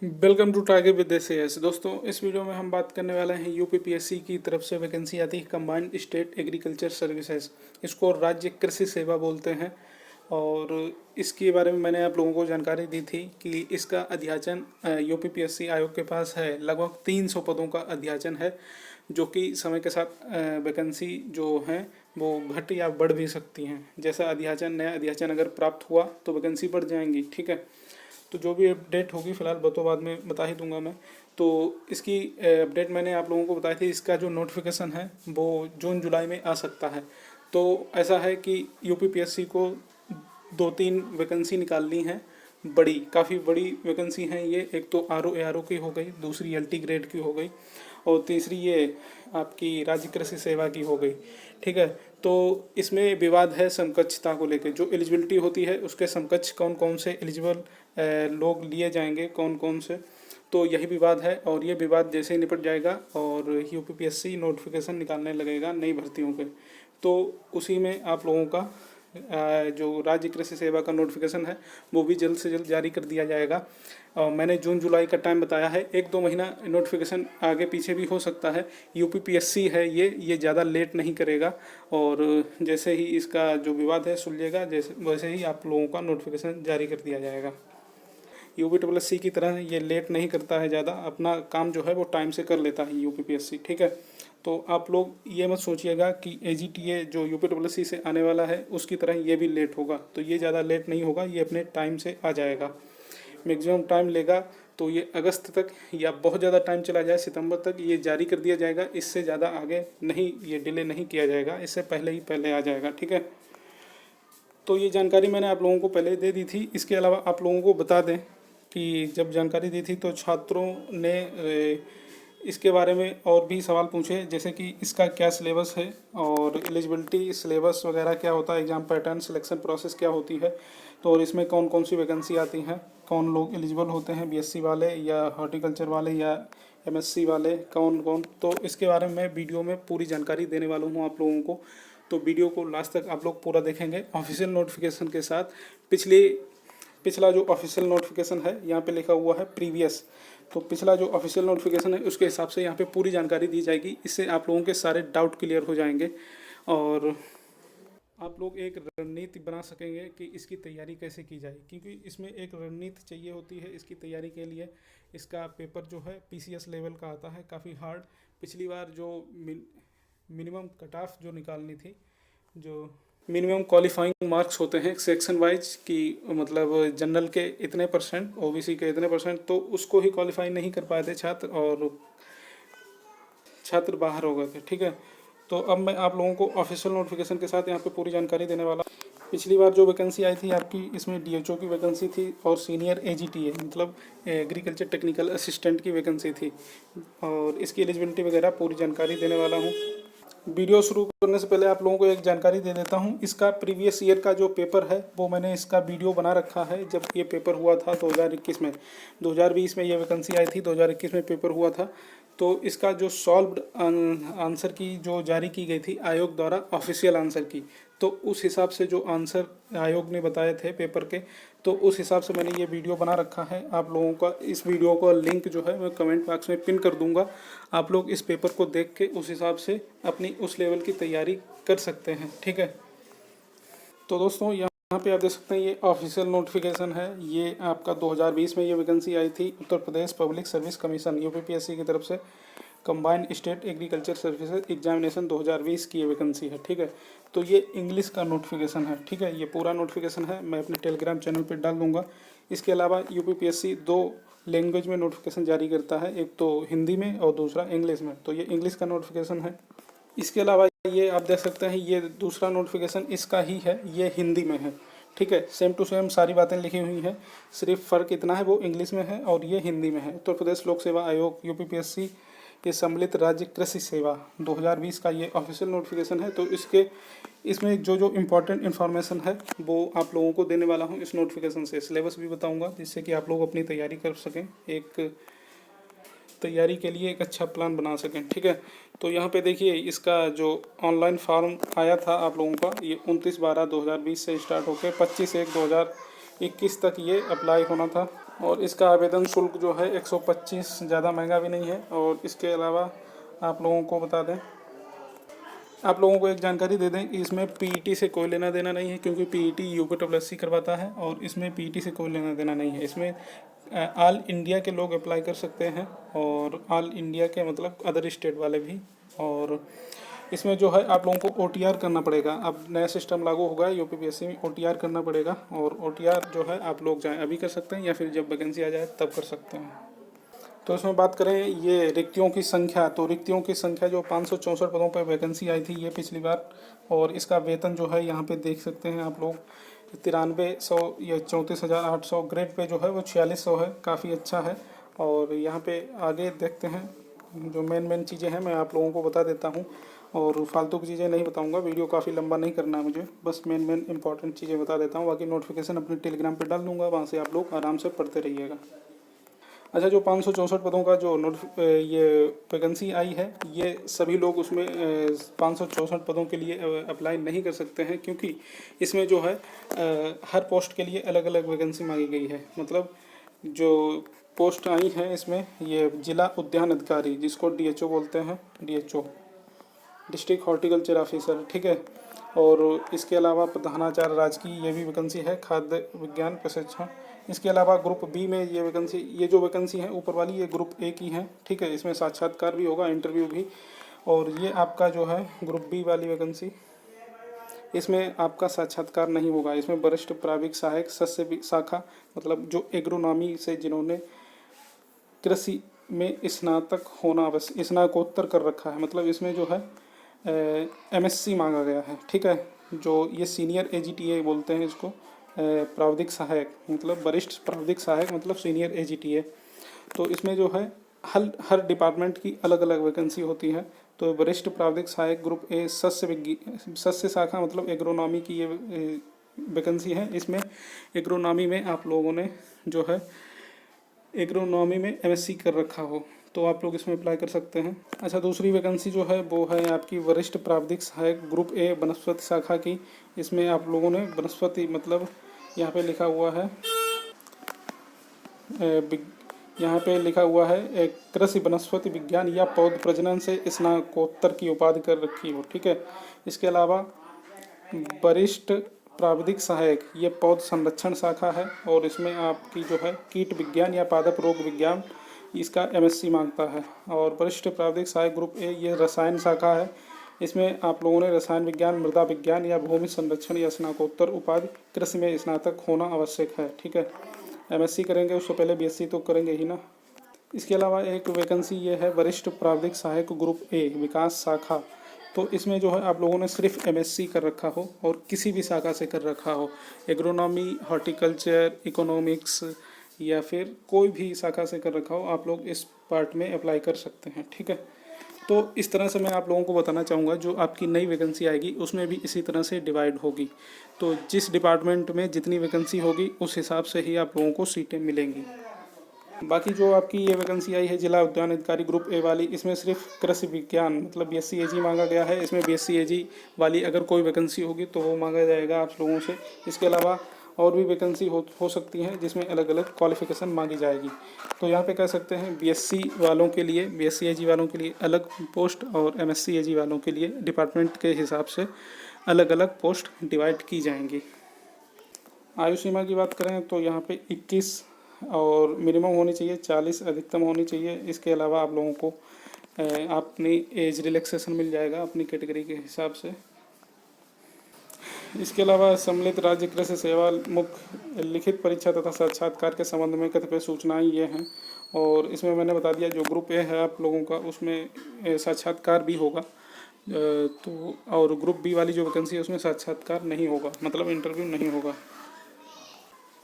Welcome to Target with S दोस्तों, इस video में हम बात करने वाले हैं यूपीपीएससी की तरफ से वैकेंसी आती है कंबाइंड स्टेट एग्रीकल्चर सर्विसेज। इसको राज्य कृषि सेवा बोलते हैं और इसके बारे में मैंने आप लोगों को जानकारी दी थी कि इसका अध्याचन यूपीपीएससी आयोग के पास है। लगभग 300 पदों का अध्याचन है, जो कि समय के साथ वैकेंसी जो हैं वो घट या बढ़ भी सकती हैं। जैसा नया अध्याचन अगर प्राप्त हुआ तो वैकेंसी बढ़ जाएंगी। ठीक है, तो जो भी अपडेट होगी फिलहाल तो बाद में बता ही दूंगा मैं। तो इसकी अपडेट मैंने आप लोगों को बताई थी। इसका जो नोटिफिकेशन है वो जून जुलाई में आ सकता है। तो ऐसा है कि यूपीपीएससी को 2-3 वैकेंसी निकालनी है, काफ़ी बड़ी वैकेंसी हैं ये। एक तो आरओ एआरओ की हो गई, दूसरी एलटी ग्रेड की हो गई और तीसरी ये आपकी राज्य कृषि सेवा की हो गई। ठीक है, तो इसमें विवाद है समकक्षता को लेकर। जो एलिजिबिलिटी होती है उसके समकक्ष कौन कौन से एलिजिबल लोग लिए जाएंगे, कौन कौन से, तो यही विवाद है। और ये विवाद जैसे ही निपट जाएगा और यूपीपीएससी नोटिफिकेशन निकालने लगेगा नई भर्तियों के, तो उसी में आप लोगों का जो राज्य कृषि सेवा का नोटिफिकेशन है वो भी जल्द से जल्द जारी कर दिया जाएगा। मैंने जून जुलाई का टाइम बताया है, 1-2 महीना नोटिफिकेशन आगे पीछे भी हो सकता है। यूपीपीएससी है ये ज़्यादा लेट नहीं करेगा और जैसे ही इसका जो विवाद है सुलझेगा वैसे ही आप लोगों का नोटिफिकेशन जारी कर दिया जाएगा। यूपीपीएससी की तरह ये लेट नहीं करता है ज़्यादा, अपना काम जो है वो टाइम से कर लेता है यूपीपीएससी। ठीक है, तो आप लोग ये मत सोचिएगा कि एजीटीए जो यूपीपीएससी से आने वाला है उसकी तरह ये भी लेट होगा। तो ये ज़्यादा लेट नहीं होगा, ये अपने टाइम से आ जाएगा। मैक्सिमम टाइम लेगा तो ये अगस्त तक या बहुत ज़्यादा टाइम चला जाए सितंबर तक ये जारी कर दिया जाएगा। इससे ज़्यादा आगे नहीं, ये डिले नहीं किया जाएगा, इससे पहले ही पहले आ जाएगा। ठीक है, तो ये जानकारी मैंने आप लोगों को पहले दे दी थी। इसके अलावा आप लोगों को बता दें कि जब जानकारी दी थी तो छात्रों ने इसके बारे में और भी सवाल पूछे, जैसे कि इसका क्या सिलेबस है और एलिजिबिलिटी सिलेबस वगैरह क्या होता है, एग्ज़ाम पैटर्न, सिलेक्शन प्रोसेस क्या होती है, तो और इसमें कौन कौन सी वैकेंसी आती हैं, कौन लोग एलिजिबल होते हैं, बीएससी वाले या हॉर्टिकल्चर वाले या एमएससी वाले, कौन कौन। तो इसके बारे में मैं वीडियो में पूरी जानकारी देने वाला हूँ आप लोगों को। तो वीडियो को लास्ट तक आप लोग पूरा देखेंगे ऑफिशियल नोटिफिकेशन के साथ। पिछला जो ऑफिशियल नोटिफिकेशन है यहाँ पे लिखा हुआ है प्रीवियस, तो पिछला जो ऑफिशियल नोटिफिकेशन है उसके हिसाब से यहाँ पे पूरी जानकारी दी जाएगी। इससे आप लोगों के सारे डाउट क्लियर हो जाएंगे और आप लोग एक रणनीति बना सकेंगे कि इसकी तैयारी कैसे की जाए, क्योंकि इसमें एक रणनीति चाहिए होती है इसकी तैयारी के लिए। इसका पेपर जो है पीसीएस लेवल का आता है, काफ़ी हार्ड। पिछली बार जो मिनिमम कट ऑफ जो निकालनी थी, जो मिनिमम क्वालिफाइंग मार्क्स होते हैं सेक्शन वाइज की, मतलब जनरल के इतने परसेंट, ओबीसी के इतने परसेंट, तो उसको ही क्वालिफाई नहीं कर पाए थे छात्र और छात्र बाहर हो गए थे। ठीक है, तो अब मैं आप लोगों को ऑफिशियल नोटिफिकेशन के साथ यहाँ पे पूरी जानकारी देने वाला। पिछली बार जो वैकेंसी आई थी आपकी, इसमें डीएचओ की वैकेंसी थी और सीनियर एजीटीए मतलब एग्रीकल्चर टेक्निकल असिस्टेंट की वैकेंसी थी और इसकी एलिजिबिलिटी वगैरह पूरी जानकारी देने वाला हूँ। वीडियो शुरू करने से पहले आप लोगों को एक जानकारी दे देता हूं। इसका प्रीवियस ईयर का जो पेपर है वो मैंने इसका वीडियो बना रखा है। जब ये पेपर हुआ था 2021 में, 2020 में ये वैकेंसी आई थी, 2021 में पेपर हुआ था। तो इसका जो सॉल्व्ड आंसर की जो जारी की गई थी आयोग द्वारा, ऑफिशियल आंसर की, तो उस हिसाब से जो आंसर आयोग ने बताए थे पेपर के, तो उस हिसाब से मैंने ये वीडियो बना रखा है। आप लोगों का इस वीडियो का लिंक जो है मैं कमेंट बॉक्स में पिन कर दूंगा। आप लोग इस पेपर को देख के उस हिसाब से अपनी उस लेवल की तैयारी कर सकते हैं। ठीक है, तो दोस्तों यहाँ पे आप देख सकते हैं ये ऑफिशियल नोटिफिकेशन है। ये आपका 2020 में ये वैकेंसी आई थी, Uttar Pradesh public service commission UPPSC की तरफ से combined state agriculture services examination 2020 की ये वैकेंसी है। ठीक है, तो ये इंग्लिश का नोटिफिकेशन है। ठीक है, ये पूरा नोटिफिकेशन है, मैं अपने टेलीग्राम चैनल पर डाल दूंगा। इसके अलावा यूपीपीएससी 2 लैंग्वेज में नोटिफिकेशन जारी करता है, एक तो हिंदी में और दूसरा इंग्लिश में। तो ये इंग्लिश का नोटिफिकेशन है। इसके अलावा ये आप देख सकते हैं ये दूसरा नोटिफिकेशन इसका ही है, ये हिंदी में है। ठीक है, सेम टू सेम सारी बातें लिखी हुई हैं, सिर्फ फ़र्क इतना है वो इंग्लिश में है और ये हिंदी में है। उत्तर प्रदेश लोक सेवा आयोग यूपीपीएससी के सम्मिलित राज्य कृषि सेवा 2020 का ये ऑफिशियल नोटिफिकेशन है। तो इसमें जो जो इम्पोर्टेंट इन्फॉर्मेशन है वो आप लोगों को देने वाला हूँ इस नोटिफिकेशन से। सिलेबस भी बताऊँगा जिससे कि आप लोग अपनी तैयारी कर सकें, एक तैयारी के लिए एक अच्छा प्लान बना सकें। ठीक है, तो यहाँ पे देखिए इसका जो ऑनलाइन फॉर्म आया था आप लोगों का, ये 29/12/2020 से स्टार्ट होकर 25/1/2021 तक ये अप्लाई होना था। और इसका आवेदन शुल्क जो है 125, ज़्यादा महंगा भी नहीं है। और इसके अलावा आप लोगों को बता दें, आप लोगों को एक जानकारी दे दें कि इसमें पीईटी से कोई लेना देना नहीं है, क्योंकि पीईटी यूपीएससी करवाता है और इसमें पीईटी से कोई लेना देना नहीं है। इसमें ऑल इंडिया के लोग अप्लाई कर सकते हैं, और ऑल इंडिया के मतलब अदर स्टेट वाले भी। और इसमें जो है आप लोगों को ओटीआर करना पड़ेगा। अब नया सिस्टम लागू होगा यूपीपीएससी में, ओटीआर करना पड़ेगा। और ओटीआर जो है आप लोग चाहे अभी कर सकते हैं या फिर जब वैकेंसी आ जाए तब कर सकते हैं। तो इसमें बात करें ये रिक्तियों की संख्या, तो रिक्तियों की संख्या जो 564 पदों पर वैकेंसी आई थी ये पिछली बार। और इसका वेतन जो है यहाँ पे देख सकते हैं आप लोग, 9300 या 34,800। ग्रेड पे जो है वो 4600 है, काफ़ी अच्छा है। और यहाँ पे आगे देखते हैं, जो मेन चीज़ें हैं मैं आप लोगों को बता देता हूँ, और फालतू की चीज़ें नहीं बताऊँगा, वीडियो काफ़ी लंबा नहीं करना है मुझे, बस मेन इंपॉर्टेंट चीज़ें बता देता हूँ। बाकी नोटिफिकेशन अपने टेलीग्राम पर डाल दूँगा, वहाँ से आप लोग आराम से पढ़ते रहिएगा। अच्छा, जो 564 पदों का जो ये वैकेंसी आई है, ये सभी लोग उसमें 564 पदों के लिए अप्लाई नहीं कर सकते हैं, क्योंकि इसमें जो है हर पोस्ट के लिए अलग अलग वैकेंसी मांगी गई है। मतलब जो पोस्ट आई है इसमें, ये जिला उद्यान अधिकारी, जिसको डीएचओ बोलते हैं, डीएचओ डिस्ट्रिक्ट हॉर्टिकल्चर ऑफिसर, ठीक है। और इसके अलावा प्रधानाचार्य राजकीय, ये भी वैकेंसी है, खाद्य विज्ञान प्रशिक्षण। इसके अलावा ग्रुप बी में ये वैकेंसी, ये जो वैकेंसी है ऊपर वाली, ये ग्रुप ए की है, ठीक है। इसमें साक्षात्कार भी होगा, इंटरव्यू भी। और ये आपका जो है ग्रुप बी वाली वैकेंसी, इसमें आपका साक्षात्कार नहीं होगा। इसमें वरिष्ठ प्राविधिक सहायक सस्य शाखा, मतलब जो एग्रोनॉमी से जिन्होंने कृषि में स्नातक होना, बस स्नातकोत्तर कर रखा है, मतलब इसमें जो है एमएससी मांगा गया है, ठीक है। जो ये सीनियर एजीटीए बोलते हैं इसको, प्राविधिक सहायक, मतलब वरिष्ठ प्राविधिक सहायक, मतलब सीनियर एजीटीए। तो इसमें जो है हर डिपार्टमेंट की अलग अलग वैकेंसी होती है। तो वरिष्ठ प्राविधिक सहायक ग्रुप ए सस्य शाखा, मतलब एग्रोनॉमी की ये वैकेंसी है। इसमें एग्रोनॉमी में आप लोगों ने जो है एग्रोनॉमी में एमएससी कर रखा हो तो आप लोग इसमें अप्लाई कर सकते हैं। अच्छा, दूसरी वैकेंसी जो है वो है आपकी वरिष्ठ प्राविधिक सहायक ग्रुप ए वनस्पति शाखा की। इसमें आप लोगों ने वनस्पति, मतलब यहाँ पे लिखा हुआ है, यहाँ पे लिखा हुआ है कृषि वनस्पति विज्ञान या पौध प्रजनन से स्नातकोत्तर की उपाधि कर रखी हो, ठीक है। इसके अलावा वरिष्ठ प्राविधिक सहायक, ये पौध संरक्षण शाखा है, और इसमें आपकी जो है कीट विज्ञान या पादप रोग विज्ञान, इसका एमएससी मांगता है। और वरिष्ठ प्राविधिक सहायक ग्रुप ए, ये रसायन शाखा है। इसमें आप लोगों ने रसायन विज्ञान, मृदा विज्ञान या भूमि संरक्षण या स्नातकोत्तर उपाधि कृषि में स्नातक होना आवश्यक है, ठीक है। एमएससी करेंगे, उससे पहले बीएससी तो करेंगे ही ना। इसके अलावा एक वैकेंसी ये है वरिष्ठ प्राविधिक सहायक ग्रुप ए विकास शाखा। तो इसमें जो है आप लोगों ने सिर्फ एमएससी कर रखा हो और किसी भी शाखा से कर रखा हो, एग्रोनॉमी, हॉर्टिकल्चर, इकोनॉमिक्स या फिर कोई भी शाखा से कर रखा हो, आप लोग इस पार्ट में अप्लाई कर सकते हैं, ठीक है। तो इस तरह से मैं आप लोगों को बताना चाहूँगा, जो आपकी नई वैकेंसी आएगी उसमें भी इसी तरह से डिवाइड होगी। तो जिस डिपार्टमेंट में जितनी वैकेंसी होगी उस हिसाब से ही आप लोगों को सीटें मिलेंगी। बाकी जो आपकी ये वैकेंसी आई है जिला उद्यान अधिकारी ग्रुप ए वाली, इसमें सिर्फ कृषि विज्ञान, मतलब बीएससी एजी मांगा गया है। इसमें बीएससी एजी वाली अगर कोई वैकेंसी होगी तो वो मांगा जाएगा आप लोगों से। इसके अलावा और भी वैकेंसी हो सकती हैं जिसमें अलग अलग क्वालिफिकेशन मांगी जाएगी। तो यहाँ पे कह सकते हैं बीएससी वालों के लिए, बीएससी एजी वालों के लिए अलग पोस्ट, और एमएससी एजी वालों के लिए डिपार्टमेंट के हिसाब से अलग अलग पोस्ट डिवाइड की जाएंगी। आयु सीमा की बात करें तो यहाँ पे 21 और मिनिमम होनी चाहिए, 40 अधिकतम होनी चाहिए। इसके अलावा आप लोगों को अपनी एज रिलैक्सेशन मिल जाएगा अपनी कैटेगरी के हिसाब से। इसके अलावा सम्मिलित राज्य कृषि सेवा मुख्य लिखित परीक्षा तथा साक्षात्कार के संबंध में कतिपय सूचनाएं ये हैं, और इसमें मैंने बता दिया जो ग्रुप ए है आप लोगों का, उसमें साक्षात्कार भी होगा। तो और ग्रुप बी वाली जो वैकेंसी है उसमें साक्षात्कार नहीं होगा, मतलब इंटरव्यू नहीं होगा।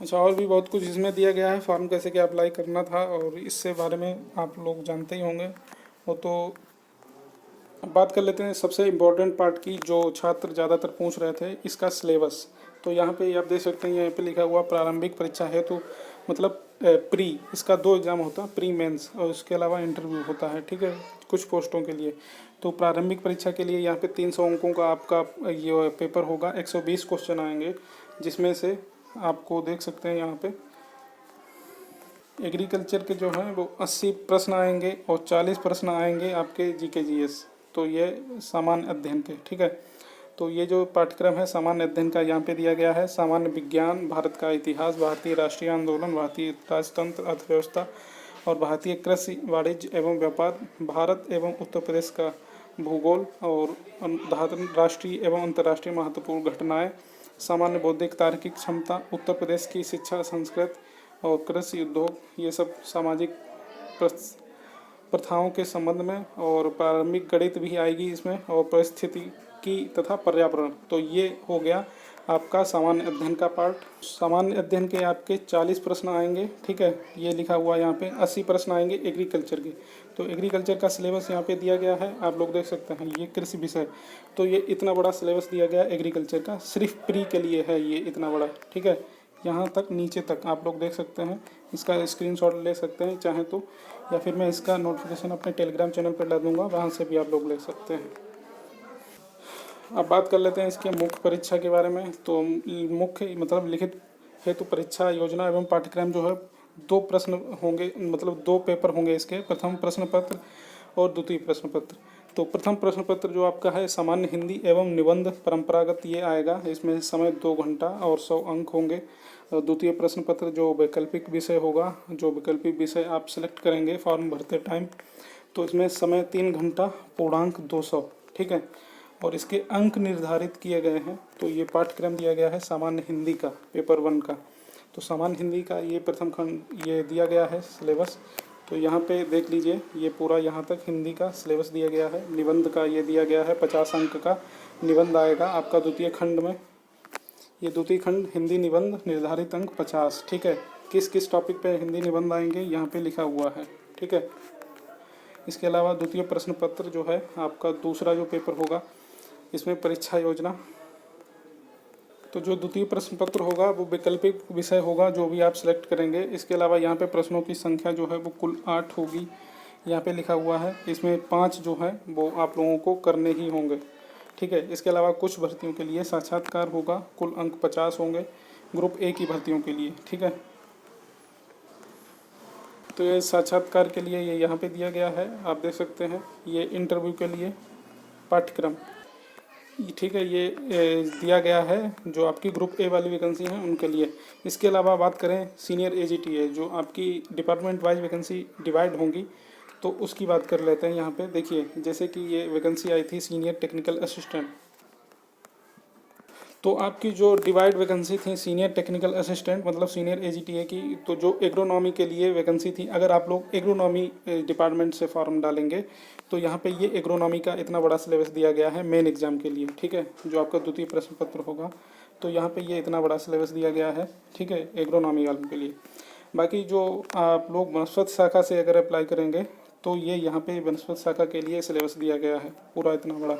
अच्छा, और भी बहुत कुछ इसमें दिया गया है, फॉर्म कैसे क्या अप्लाई करना था, और इससे बारे में आप लोग जानते ही होंगे। वो तो अब बात कर लेते हैं सबसे इम्पोर्टेंट पार्ट की, जो छात्र ज़्यादातर पूछ रहे थे, इसका सिलेबस। तो यहाँ पे आप देख सकते हैं, यहाँ पे लिखा हुआ प्रारंभिक परीक्षा है, तो मतलब प्री, इसका 2 एग्ज़ाम होता है, प्री मेंस, और उसके अलावा इंटरव्यू होता है, ठीक है, कुछ पोस्टों के लिए। तो प्रारंभिक परीक्षा के लिए यहाँ पे 300 अंकों का आपका ये पेपर होगा, 120 क्वेश्चन आएंगे, जिसमें से आपको देख सकते हैं यहाँ पे एग्रीकल्चर के जो हैं वो 80 प्रश्न आएंगे और 40 प्रश्न आएंगे आपके जीके जीएस। तो ये सामान्य अध्ययन के, ठीक है। तो ये जो पाठ्यक्रम है सामान्य अध्ययन का यहाँ पे दिया गया है। सामान्य विज्ञान, भारत का इतिहास, भारतीय राष्ट्रीय आंदोलन, भारतीय राजतंत्र, अर्थव्यवस्था और भारतीय कृषि, वाणिज्य एवं व्यापार, भारत एवं उत्तर प्रदेश का भूगोल और राष्ट्रीय एवं अंतर्राष्ट्रीय महत्वपूर्ण घटनाएं, सामान्य बौद्धिक तार्किक क्षमता, उत्तर प्रदेश की शिक्षा संस्कृति और कृषि उद्योग, ये सब सामाजिक प्रथाओं के संबंध में, और प्रारंभिक गणित भी आएगी इसमें, और परिस्थितिकी तथा पर्यावरण। तो ये हो गया आपका सामान्य अध्ययन का पार्ट। सामान्य अध्ययन के आपके 40 प्रश्न आएंगे, ठीक है। ये लिखा हुआ यहाँ पे 80 प्रश्न आएंगे एग्रीकल्चर के। तो एग्रीकल्चर का सिलेबस यहाँ पे दिया गया है, आप लोग देख सकते हैं, ये कृषि विषय। तो ये इतना बड़ा सिलेबस दिया गया एग्रीकल्चर का, सिर्फ प्री के लिए है ये इतना बड़ा, ठीक है। यहाँ तक नीचे तक आप लोग देख सकते हैं, इसका स्क्रीनशॉट ले सकते हैं चाहें तो, या फिर मैं इसका नोटिफिकेशन अपने टेलीग्राम चैनल पर डाल दूँगा, वहाँ से भी आप लोग ले सकते हैं। अब बात कर लेते हैं इसके मुख्य परीक्षा के बारे में। तो मुख्य मतलब लिखित हेतु परीक्षा योजना एवं पाठ्यक्रम जो है 2 प्रश्न होंगे, मतलब 2 पेपर होंगे इसके, प्रथम प्रश्न पत्र और द्वितीय प्रश्न पत्र। तो प्रथम प्रश्न पत्र जो आपका है सामान्य हिंदी एवं निबंध परंपरागत ये आएगा, इसमें समय 2 घंटा और 100 अंक होंगे। द्वितीय प्रश्न पत्र जो वैकल्पिक विषय होगा, जो वैकल्पिक विषय आप सिलेक्ट करेंगे फॉर्म भरते टाइम, तो इसमें समय 3 घंटा पूर्णांक 200, ठीक है। और इसके अंक निर्धारित किए गए हैं। तो ये पाठ्यक्रम दिया गया है सामान्य हिंदी का, पेपर 1 का। तो सामान्य हिंदी का ये प्रथम खंड ये दिया गया है सिलेबस। तो यहाँ पे देख लीजिए, ये पूरा यहाँ तक हिंदी का सिलेबस दिया गया है। निबंध का ये दिया गया है 50 अंक का निबंध आएगा आपका द्वितीय खंड में। ये द्वितीय खंड हिंदी निबंध, निर्धारित अंक 50, ठीक है। किस किस टॉपिक पे हिंदी निबंध आएंगे यहाँ पे लिखा हुआ है, ठीक है। इसके अलावा द्वितीय प्रश्न पत्र जो है आपका दूसरा जो पेपर होगा, इसमें परीक्षा योजना। तो जो द्वितीय प्रश्न पत्र होगा वो वैकल्पिक विषय होगा, जो भी आप सिलेक्ट करेंगे। इसके अलावा यहाँ पे प्रश्नों की संख्या जो है वो कुल 8 होगी, यहाँ पे लिखा हुआ है। इसमें 5 जो है वो आप लोगों को करने ही होंगे, ठीक है। इसके अलावा कुछ भर्तियों के लिए साक्षात्कार होगा, कुल अंक 50 होंगे ग्रुप ए की भर्तियों के लिए, ठीक है। तो ये साक्षात्कार के लिए ये यहाँ पे दिया गया है, आप देख सकते हैं। ये इंटरव्यू के लिए पाठ्यक्रम, ठीक है, ये दिया गया है जो आपकी ग्रुप ए वाली वैकेंसी हैं उनके लिए। इसके अलावा बात करें सीनियर एजीटीए, जो आपकी डिपार्टमेंट वाइज वैकेंसी डिवाइड होंगी, तो उसकी बात कर लेते हैं। यहाँ पे देखिए, जैसे कि ये वैकेंसी आई थी सीनियर टेक्निकल असिस्टेंट, तो आपकी जो डिवाइड वैकेंसी थी सीनियर टेक्निकल असिस्टेंट मतलब सीनियर एजीटीए की, तो जो एग्रोनॉमी के लिए वैकेंसी थी, अगर आप लोग एग्रोनॉमी डिपार्टमेंट से फॉर्म डालेंगे तो यहाँ पे ये एग्रोनॉमी का इतना बड़ा सिलेबस दिया गया है मेन एग्जाम के लिए, ठीक है। जो आपका द्वितीय प्रश्न पत्र होगा, तो यहाँ पे ये इतना बड़ा सिलेबस दिया गया है, ठीक है, एग्रोनॉमी वालों के लिए। बाकी जो आप लोग वनस्पति शाखा से अगर अप्लाई करेंगे तो ये यहाँ पे वनस्पति शाखा के लिए सिलेबस दिया गया है पूरा इतना बड़ा,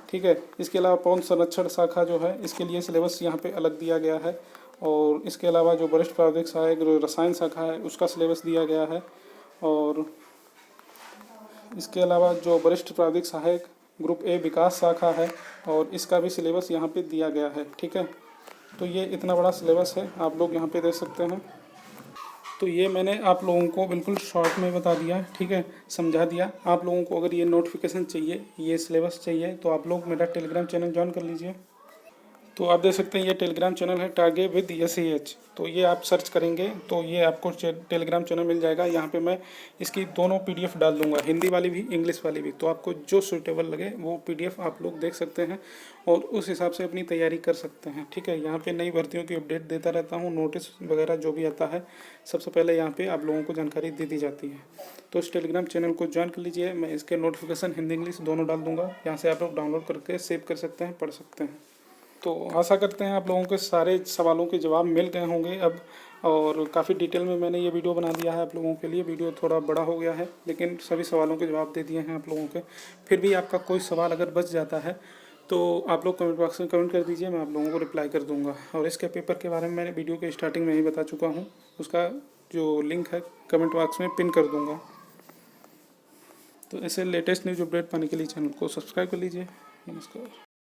ठीक है। इसके अलावा पौध संरक्षण शाखा जो है इसके लिए सिलेबस यहाँ पे अलग दिया गया है। और इसके अलावा जो वरिष्ठ प्रावधानिक सहायक रसायन शाखा है उसका सिलेबस दिया गया है। और इसके अलावा जो वरिष्ठ प्रावधानिक सहायक ग्रुप ए विकास शाखा है, और इसका भी सिलेबस यहाँ पे दिया गया है, ठीक है। तो ये इतना बड़ा सिलेबस है, आप लोग यहाँ पे देख सकते हैं। तो ये मैंने आप लोगों को बिल्कुल शॉर्ट में बता दिया, ठीक है, समझा दिया। आप लोगों को अगर ये नोटिफिकेशन चाहिए, ये सिलेबस चाहिए, तो आप लोग मेरा टेलीग्राम चैनल ज्वाइन कर लीजिए। तो आप देख सकते हैं ये टेलीग्राम चैनल है टारगे विद SAH। तो ये आप सर्च करेंगे तो ये आपको टेलीग्राम चैनल मिल जाएगा। यहाँ पे मैं इसकी दोनों PDF डाल दूंगा, हिंदी वाली भी इंग्लिश वाली भी। तो आपको जो सूटेबल लगे वो PDF आप लोग देख सकते हैं और उस हिसाब से अपनी तैयारी कर सकते हैं, ठीक है। यहाँ पे नई भर्तियों की अपडेट देता रहता हूँ, नोटिस वगैरह जो भी आता है सबसे पहले यहाँ पर आप लोगों को जानकारी दे दी जाती है। तो इस टेलीग्राम चैनल को ज्वाइन कर लीजिए, मैं इसके नोटिफिकेशन हिंदी इंग्लिश दोनों डाल दूँगा। यहाँ से आप लोग डाउनलोड करके सेव कर सकते हैं, पढ़ सकते हैं। तो आशा करते हैं आप लोगों के सारे सवालों के जवाब मिल गए होंगे अब, और काफ़ी डिटेल में मैंने ये वीडियो बना दिया है आप लोगों के लिए। वीडियो थोड़ा बड़ा हो गया है लेकिन सभी सवालों के जवाब दे दिए हैं आप लोगों के। फिर भी आपका कोई सवाल अगर बच जाता है तो आप लोग कमेंट बॉक्स में कमेंट कर दीजिए, मैं आप लोगों को रिप्लाई कर दूँगा। और इसके पेपर के बारे में मैंने वीडियो के स्टार्टिंग में ही बता चुका हूँ, उसका जो लिंक है कमेंट बॉक्स में पिन कर दूँगा। तो ऐसे लेटेस्ट न्यूज़ अपडेट पाने के लिए चैनल को सब्सक्राइब कर लीजिए। नमस्कार।